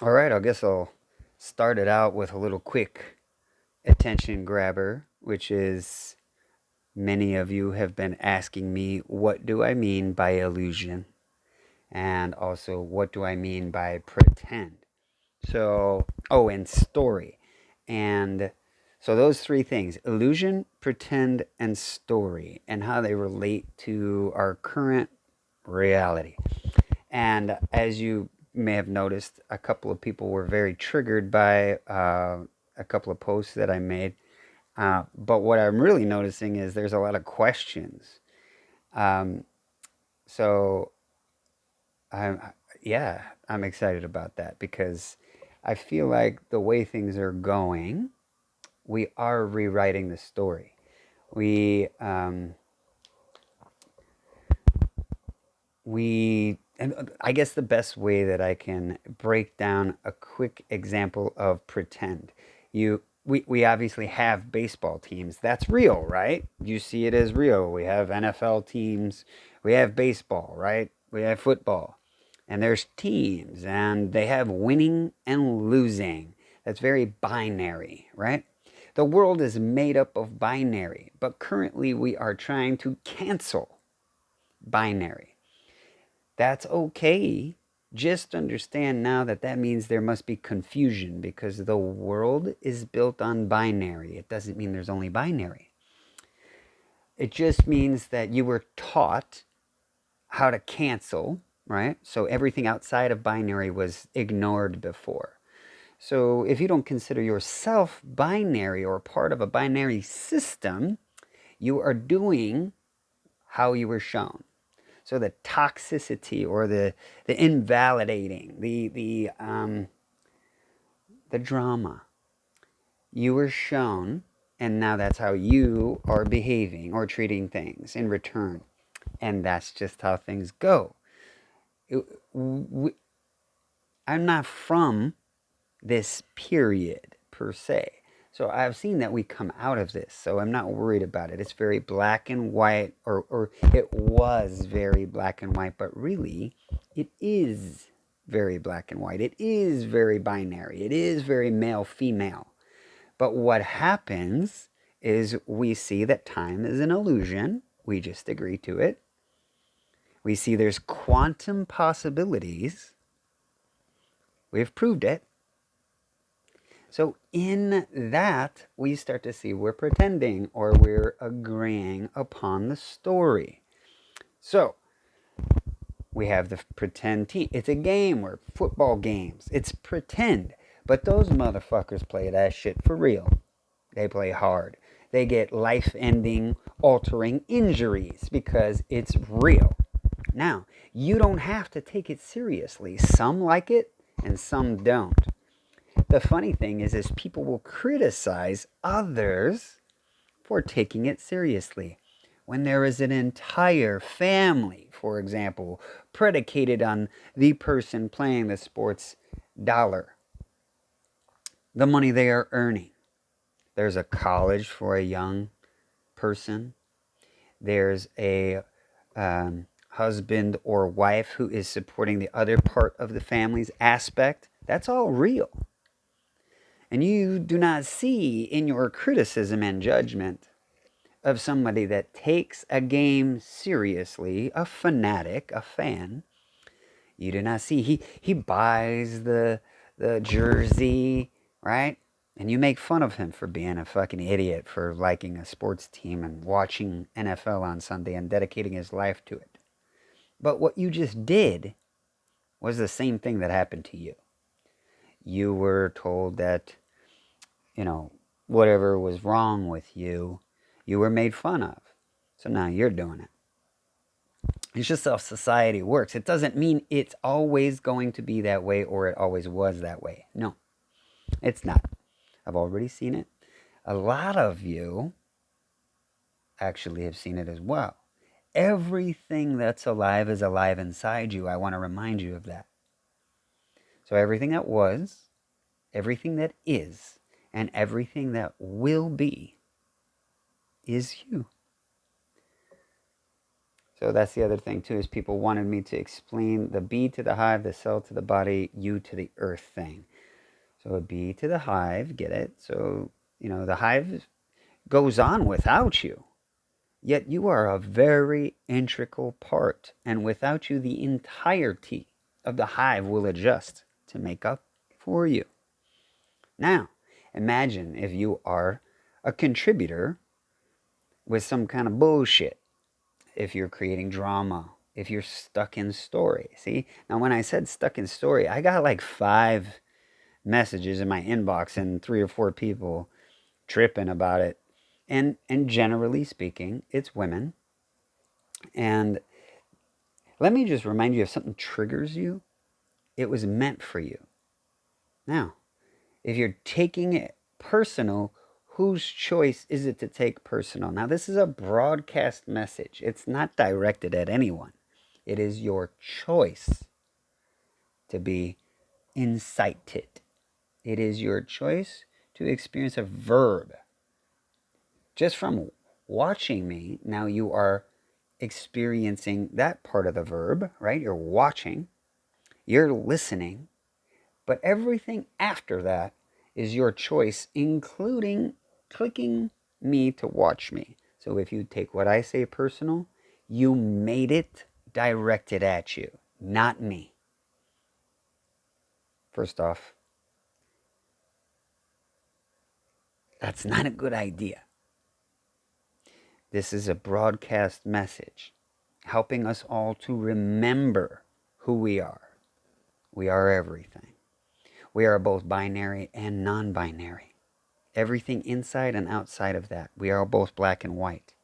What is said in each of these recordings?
All right, I guess I'll start it out with a little quick attention grabber, which is many of you have been asking me, what do I mean by illusion? And also, what do I mean by pretend? And story. And so, those three things: illusion, pretend, and story, and how they relate to our current reality. And as you may have noticed, a couple of people were very triggered by a couple of posts that I made. But what I'm really noticing is there's a lot of questions. Um, so I'm, yeah, I'm excited about that because I feel like the way things are going, we are rewriting the story. We and I guess the best way that I can break down a quick example of pretend. We obviously have baseball teams. That's real, right? You see it as real. We have NFL teams. We have baseball, right? We have football. And there's teams and they have winning and losing. That's very binary, right? The world is made up of binary, but currently we are trying to cancel binary. That's okay. Just understand now that that means there must be confusion because the world is built on binary. It doesn't mean there's only binary. It just means that you were taught how to cancel, right? So everything outside of binary was ignored before. So if you don't consider yourself binary or part of a binary system, you are doing how you were shown. So the toxicity or the invalidating, the drama you were shown, and now that's how you are behaving or treating things in return, and that's just how things go. It, I'm not from this period per se. So I've seen that we come out of this, so I'm not worried about it. It's very black and white, or it was very black and white, but really, it is very black and white. It is very binary. It is very male female. But what happens is we see that time is an illusion. We just agree to it. We see there's quantum possibilities. We've proved it. So, in that, we start to see we're pretending or we're agreeing upon the story. So, we have the pretend team. It's a game or football games. It's pretend. But those motherfuckers play that shit for real. They play hard. They get life ending, altering injuries because it's real. Now, you don't have to take it seriously. Some like it and some don't. The funny thing is people will criticize others for taking it seriously. When there is an entire family, for example, predicated on the person playing the sports dollar, the money they are earning. There's a college for a young person. There's a husband or wife who is supporting the other part of the family's aspect. That's all real. And you do not see in your criticism and judgment of somebody that takes a game seriously, a fanatic, a fan. You do not see he buys the jersey, right? And you make fun of him for being a fucking idiot for liking a sports team and watching NFL on Sunday and dedicating his life to it. But what you just did was the same thing that happened to you. You were told that, you know, whatever was wrong with you, you were made fun of. So now you're doing it. It's just how society works. It doesn't mean it's always going to be that way or it always was that way. No, it's not. I've already seen it. A lot of you actually have seen it as well. Everything that's alive is alive inside you. I want to remind you of that. So everything that was, everything that is, and everything that will be is you. So that's the other thing too, is people wanted me to explain the bee to the hive, the cell to the body, you to the earth thing. So a bee to the hive, get it? So, the hive goes on without you. Yet you are a very integral part, and without you, the entirety of the hive will adjust to make up for you. Now, imagine if you are a contributor with some kind of bullshit, if you're creating drama, if you're stuck in story. See, now when I said stuck in story, I got like 5 messages in my inbox and 3 or 4 people tripping about it. And generally speaking, it's women. And let me just remind you, if something triggers you, it was meant for you. Now, if you're taking it personal, whose choice is it to take personal? Now, this is a broadcast message. It's not directed at anyone. It is your choice to be incited. It is your choice to experience a verb. Just from watching me, now you are experiencing that part of the verb, right? You're watching, you're listening, but everything after that is your choice, including clicking me to watch me. So if you take what I say personal, you made it directed at you, not me. First off, that's not a good idea. This is a broadcast message helping us all to remember who we are. We are everything. We are both binary and non-binary. Everything inside and outside of that. We are both black and white.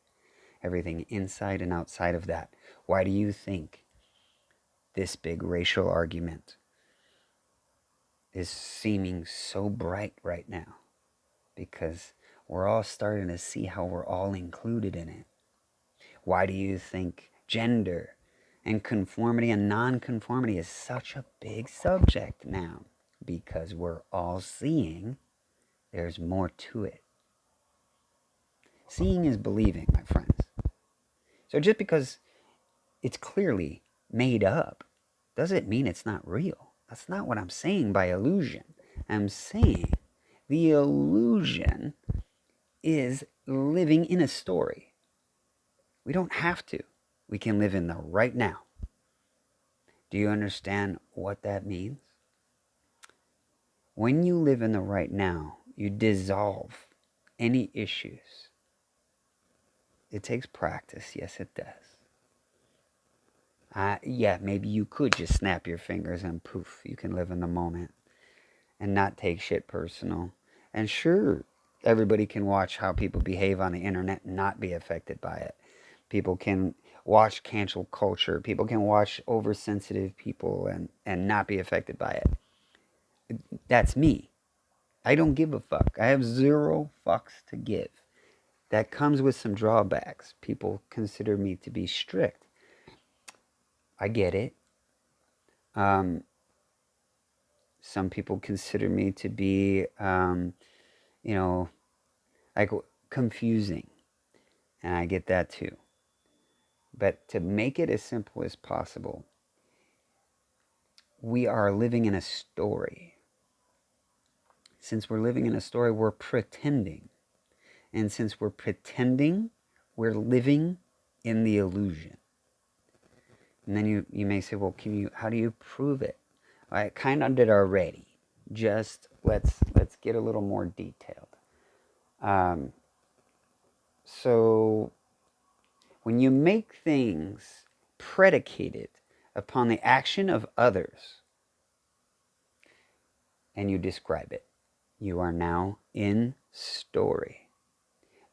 Everything inside and outside of that. Why do you think this big racial argument is seeming so bright right now? Because we're all starting to see how we're all included in it. Why do you think gender and conformity and non-conformity is such a big subject now? Because we're all seeing there's more to it. Seeing is believing, my friends. So just because it's clearly made up doesn't mean it's not real. That's not what I'm saying by illusion. I'm saying the illusion is living in a story. We don't have to. We can live in the right now. Do you understand what that means? When you live in the right now, you dissolve any issues. It takes practice. Yes, it does. Yeah, maybe you could just snap your fingers and poof, you can live in the moment and not take shit personal. And sure, everybody can watch how people behave on the internet and not be affected by it. People can watch cancel culture. People can watch oversensitive people and not be affected by it. That's me. I don't give a fuck. I have 0 fucks to give. That comes with some drawbacks. People consider me to be strict. I get it. Some people consider me to be, like confusing. And I get that too. But to make it as simple as possible, we are living in a story. Since we're living in a story, we're pretending. And since we're pretending, we're living in the illusion. And then you may say, well, how do you prove it? I kind of did already. Just let's get a little more detailed. So when you make things predicated upon the action of others and you describe it, you are now in story.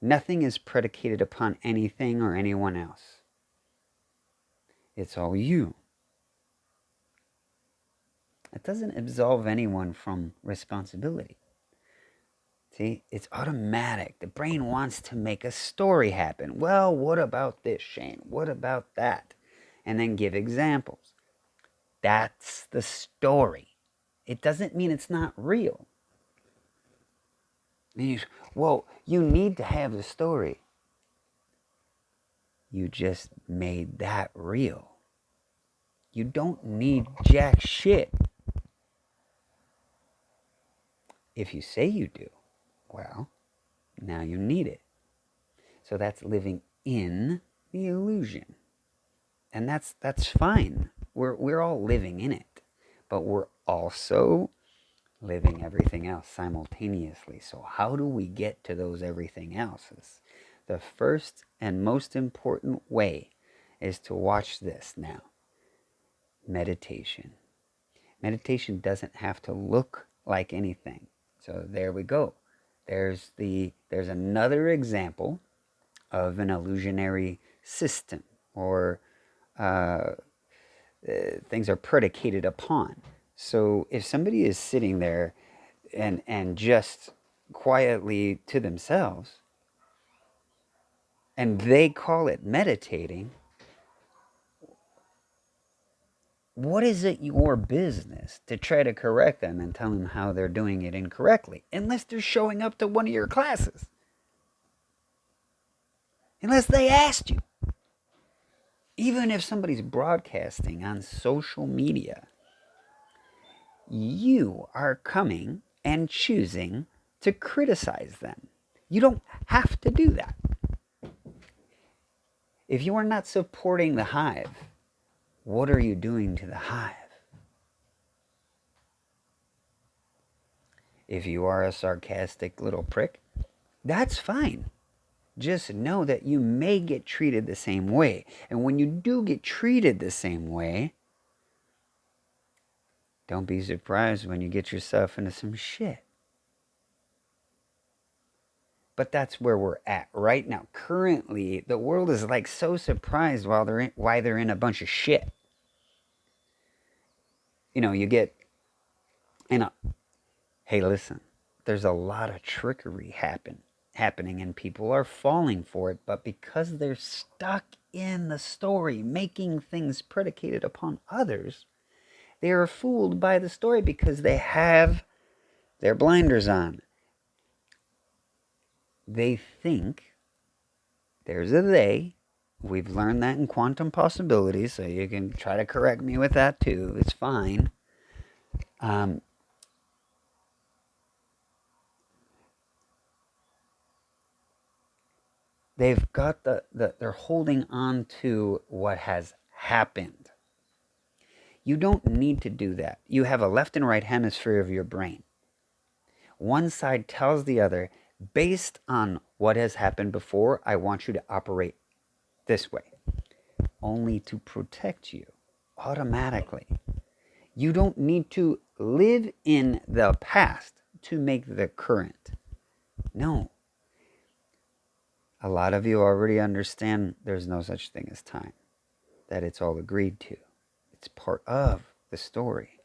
Nothing is predicated upon anything or anyone else. It's all you. It doesn't absolve anyone from responsibility. See, it's automatic. The brain wants to make a story happen. Well, what about this, Shane? What about that? And then give examples. That's the story. It doesn't mean it's not real. And well, you need to have the story. You just made that real. You don't need jack shit. If you say you do, well, now you need it. So that's living in the illusion. And that's fine. We're all living in it. But we're also living everything else simultaneously. So how do we get to those everything else's? The first and most important way is to watch this now. Meditation. Meditation doesn't have to look like anything. So there we go. There's another example of an illusionary system, or things are predicated upon. So if somebody is sitting there and just quietly to themselves, and they call it meditating, what is it your business to try to correct them and tell them how they're doing it incorrectly? Unless they're showing up to one of your classes. Unless they asked you. Even if somebody's broadcasting on social media, you are coming and choosing to criticize them. You don't have to do that. If you are not supporting the hive, what are you doing to the hive? If you are a sarcastic little prick, that's fine. Just know that you may get treated the same way. And when you do get treated the same way, don't be surprised when you get yourself into some shit. But that's where we're at right now. Currently, the world is like so surprised why they're in a bunch of shit. You get in a, hey, listen, there's a lot of trickery happening and people are falling for it, but because they're stuck in the story, making things predicated upon others, they are fooled by the story because they have their blinders on. They think, there's a they, we've learned that in quantum possibilities, so you can try to correct me with that too, it's fine. They've got they're holding on to what has happened. You don't need to do that. You have a left and right hemisphere of your brain. One side tells the other, based on what has happened before, I want you to operate this way, only to protect you automatically. You don't need to live in the past to make the current. No. A lot of you already understand there's no such thing as time, that it's all agreed to. It's part of the story.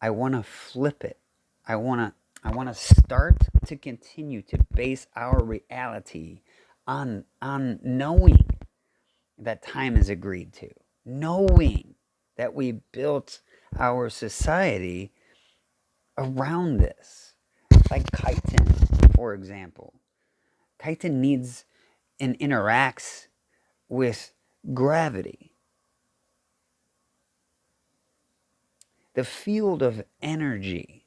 I want to flip it. I want to start to continue to base our reality on knowing that time is agreed to, knowing that we built our society around this. Like chitin, for example. Chitin needs and interacts with gravity. The field of energy.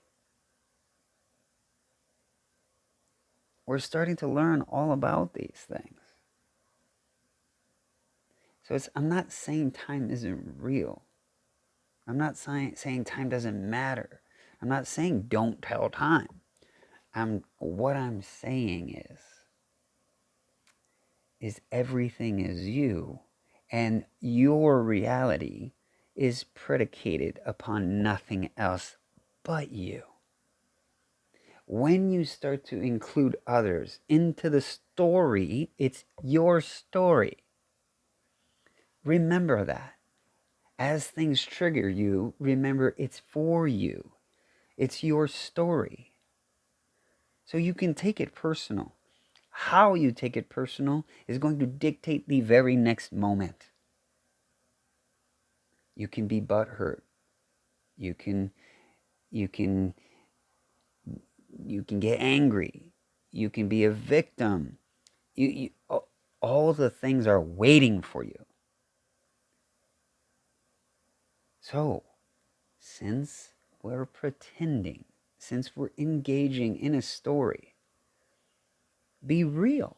We're starting to learn all about these things. So I'm not saying time isn't real. I'm not saying time doesn't matter. I'm not saying don't tell time. What I'm saying is everything is you, and your reality is predicated upon nothing else but you. When you start to include others into the story, it's your story. Remember that. As things trigger you, remember it's for you. It's your story. So you can take it personal. How you take it personal is going to dictate the very next moment. You can be butthurt. You can get angry. You can be a victim. all the things are waiting for you. So, since we're pretending, since we're engaging in a story, be real.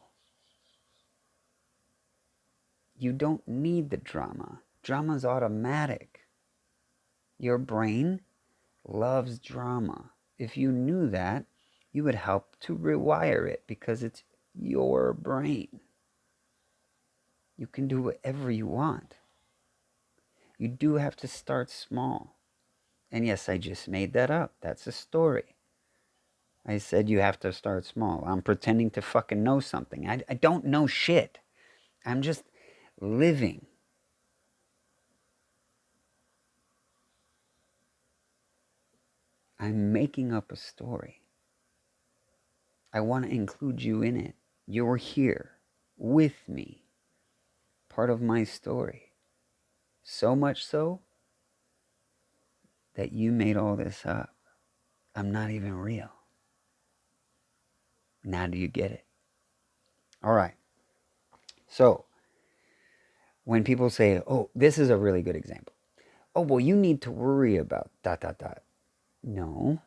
You don't need the drama. Drama's automatic. Your brain loves drama. If you knew that, you would help to rewire it because it's your brain. You can do whatever you want. You do have to start small. And yes, I just made that up. That's a story. I said you have to start small. I'm pretending to fucking know something. I don't know shit. I'm just living. I'm making up a story. I want to include you in it. You're here with me. Part of my story. So much so that you made all this up. I'm not even real. Now do you get it? All right. So, when people say, oh, this is a really good example. Oh, well, you need to worry about ... No,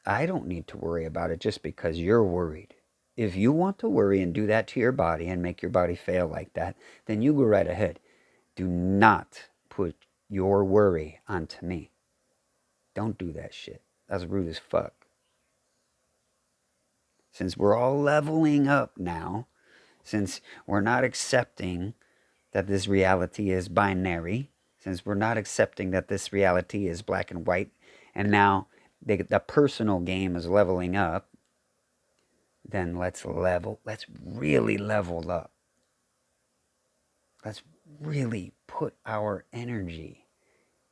I don't need to worry about it just because you're worried. If you want to worry and do that to your body and make your body fail like that, then you go right ahead. Do not put your worry onto me. Don't do that shit. That's rude as fuck. Since we're all leveling up now, since we're not accepting that this reality is binary, since we're not accepting that this reality is black and white, and now the personal game is leveling up, then let's really level up. Let's really put our energy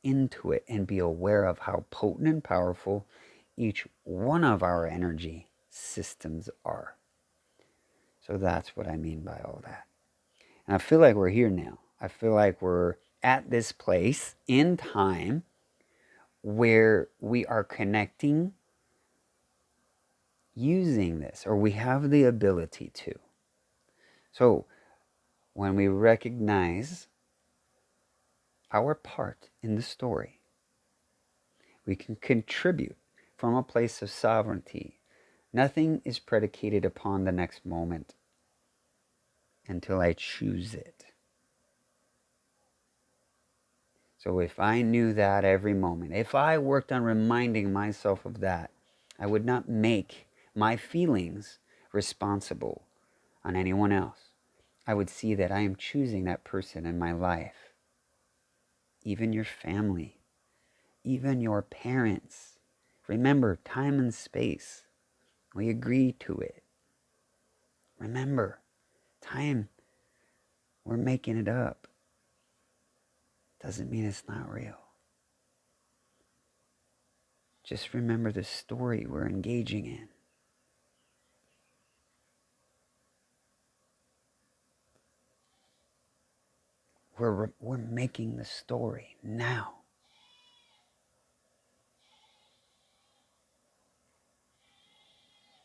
into it and be aware of how potent and powerful each one of our energy systems are. So that's what I mean by all that. And I feel like we're here now. I feel like we're at this place in time where we are connecting using this, or we have the ability to. So when we recognize our part in the story, we can contribute from a place of sovereignty. Nothing is predicated upon the next moment until I choose it. So if I knew that every moment, if I worked on reminding myself of that, I would not make my feelings responsible on anyone else. I would see that I am choosing that person in my life. Even your family, even your parents. Remember, time and space. We agree to it. Remember, time, we're making it up. Doesn't mean it's not real. Just remember the story we're engaging in. We're making the story now.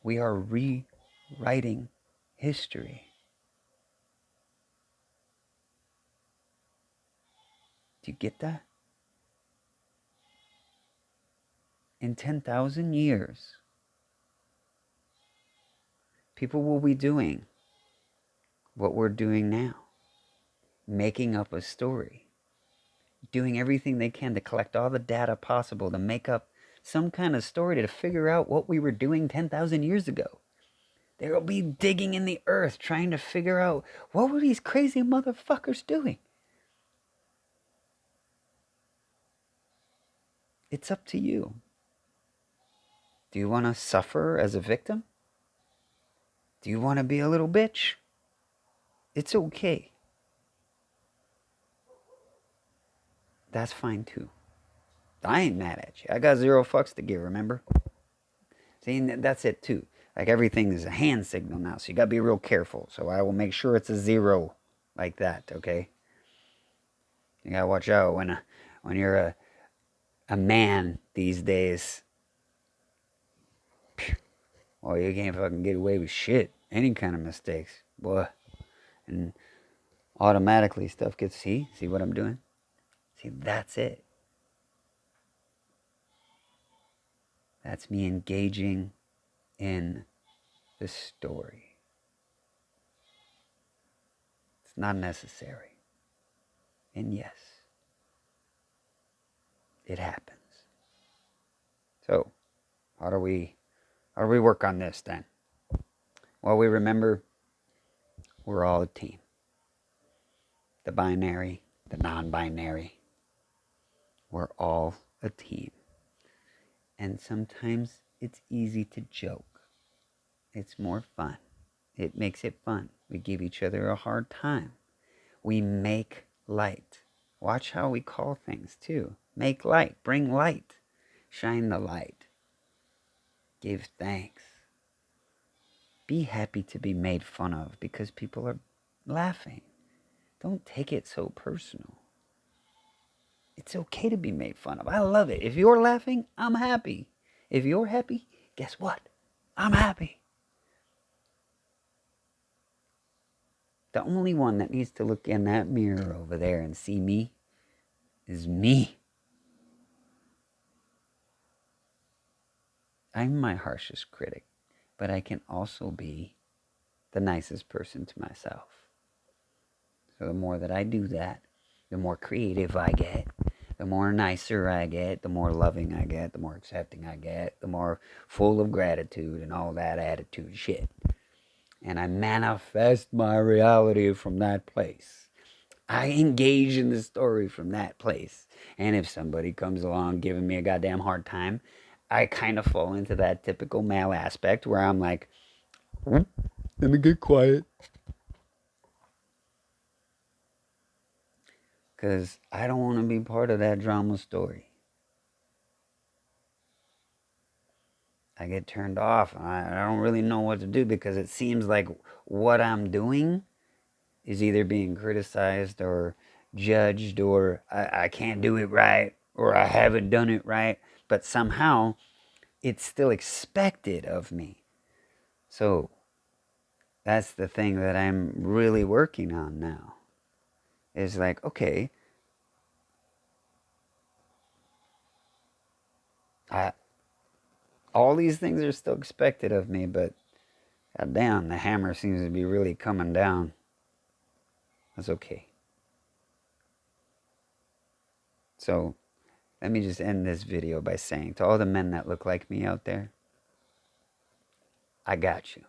We are rewriting history. Do you get that? In 10,000 years, people will be doing what we're doing now. Making up a story. Doing everything they can to collect all the data possible to make up some kind of story to figure out what we were doing 10,000 years ago. They will be digging in the earth trying to figure out what were these crazy motherfuckers doing. It's up to you. Do you want to suffer as a victim? Do you want to be a little bitch? It's okay. That's fine too. I ain't mad at you. I got 0 fucks to give, remember? See, that's it too. Like everything is a hand signal now, so you gotta be real careful. So I will make sure it's a 0 like that, okay? You gotta watch out when you're a man these days. Well, you can't fucking get away with shit. Any kind of mistakes. Boy, And automatically stuff gets, see what I'm doing? See, that's it. That's me engaging in the story. It's not necessary. And yes, it happens. So, how do we work on this then? Well, we remember we're all a team. The binary, the non-binary, we're all a team. And sometimes it's easy to joke. It's more fun. It makes it fun. We give each other a hard time. We make light. Watch how we call things too. Make light. Bring light. Shine the light. Give thanks. Be happy to be made fun of because people are laughing. Don't take it so personal. It's okay to be made fun of. I love it. If you're laughing, I'm happy. If you're happy, guess what? I'm happy. The only one that needs to look in that mirror over there and see me is me. I'm my harshest critic, but I can also be the nicest person to myself. So the more that I do that, the more creative I get, the more nicer I get, the more loving I get, the more accepting I get, the more full of gratitude and all that attitude shit. And I manifest my reality from that place. I engage in the story from that place. And if somebody comes along giving me a goddamn hard time, I kind of fall into that typical male aspect where I'm like, let me get quiet. Because I don't want to be part of that drama story. I get turned off. I don't really know what to do because it seems like what I'm doing is either being criticized or judged or I can't do it right or I haven't done it right. But somehow it's still expected of me. So that's the thing that I'm really working on now. Is like, okay, all these things are still expected of me, but goddamn, the hammer seems to be really coming down. That's okay. So let me just end this video by saying to all the men that look like me out there, I got you.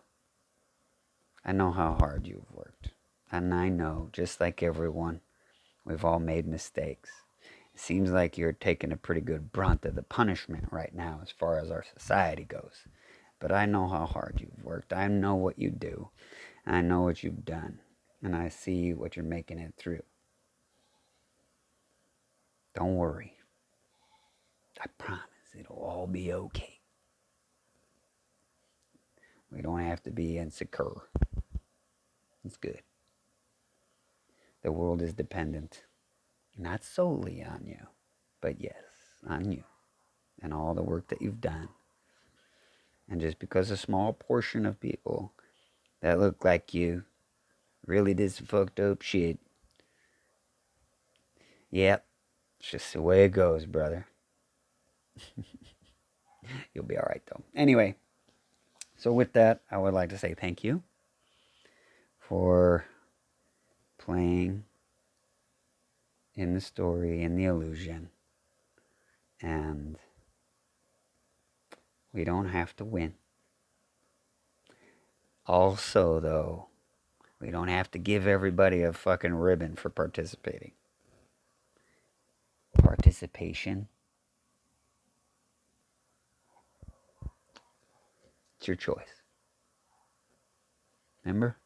I know how hard you've worked. And I know, just like everyone, we've all made mistakes. It seems like you're taking a pretty good brunt of the punishment right now as far as our society goes. But I know how hard you've worked. I know what you do. I know what you've done. And I see what you're making it through. Don't worry. I promise it'll all be okay. We don't have to be insecure. It's good. The world is dependent, not solely on you, but yes, on you and all the work that you've done. And just because a small portion of people that look like you really did some fucked up shit, yep, it's just the way it goes, brother. You'll be all right, though. Anyway, so with that, I would like to say thank you for playing in the story, in the illusion. And we don't have to win. Also, though, we don't have to give everybody a fucking ribbon for participating. Participation, it's your choice. Remember?